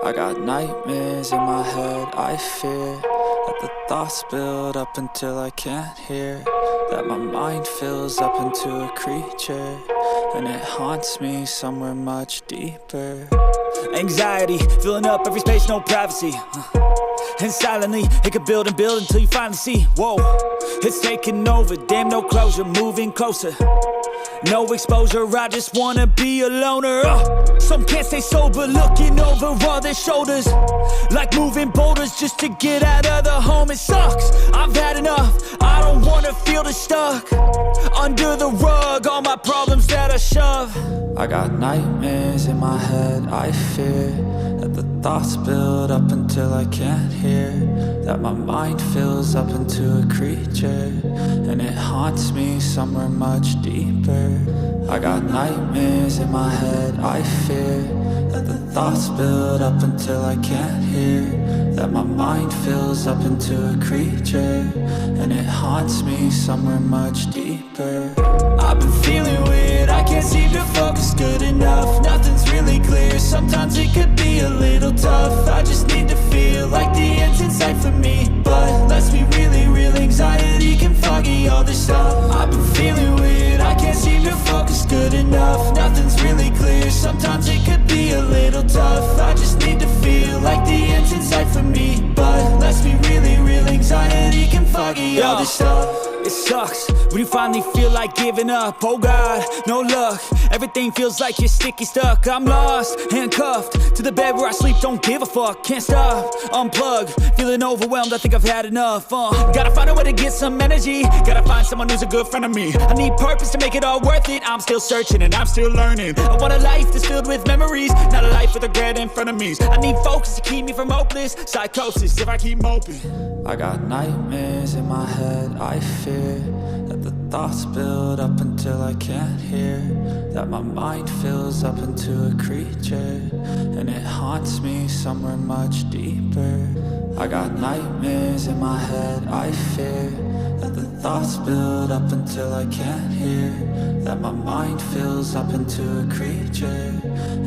I got nightmares in my head, I fear that the thoughts build up until I can't hear, that my mind fills up into a creature, and it haunts me somewhere much deeper. Anxiety, filling up every space, no privacy. And silently, it could build and build until you finally see, whoa, it's taking over, damn no closure, moving closer. No exposure, I just wanna be a loner. Some can't stay sober, looking over all their shoulders, like moving boulders just to get out of the home. It sucks, I've had enough, I don't wanna feel the stuck under the rug, all my problems that I shove. I got nightmares in my head, I fear that the thoughts build up until I can't hear, that my mind fills up into a creature, and it haunts me somewhere much deeper. I got nightmares in my head, I fear that the thoughts build up until I can't hear, that my mind fills up into a creature, and it haunts me somewhere much deeper. I've been feeling weird, I can't seem to focus good enough. Nothing's really clear, sometimes it could be a little tough. I just need to feel like the end's in sight for me, but let's be really real, anxiety can foggy all this stuff. I've been feeling weird, I can't seem to focus good enough. Nothing's really clear, sometimes it could be a little tough. I just need to feel like the end's in sight for me, but let's be really real, anxiety can foggy all this stuff. It sucks when you finally feel like giving up. Oh God, no luck, everything feels like you're sticky stuck. I'm lost, handcuffed to the bed where I sleep, don't give a fuck. Can't stop, unplug, feeling overwhelmed, I think I've had enough. Gotta find a way to get some energy, gotta find someone who's a good friend of me. I need purpose to make it all worth it, I'm still searching and I'm still learning. I want a life that's filled with memories, not a life with regret in front of me. I need focus to keep me from hopeless psychosis if I keep moping. I got nightmares in my head, I fear that the thoughts build up until I can't hear, that my mind fills up into a creature, and it haunts me somewhere much deeper. I got nightmares in my head, I fear that the thoughts build up until I can't hear, that my mind fills up into a creature,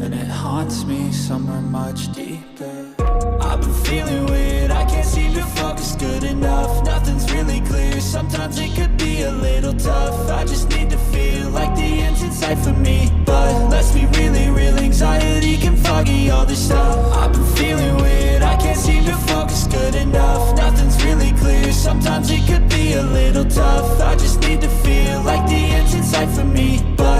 and it haunts me somewhere much deeper. I've been feeling weird, I can't seem to focus good enough. Nothing's really clear, sometimes it could be a little tough. I just need to feel like the end's in sight for me, but let's be really real, anxiety can foggy all this stuff. I've been feeling weird, I can't seem to focus good enough. Nothing's really clear, sometimes it could be a little tough. I just need to feel like the end's in sight for me, but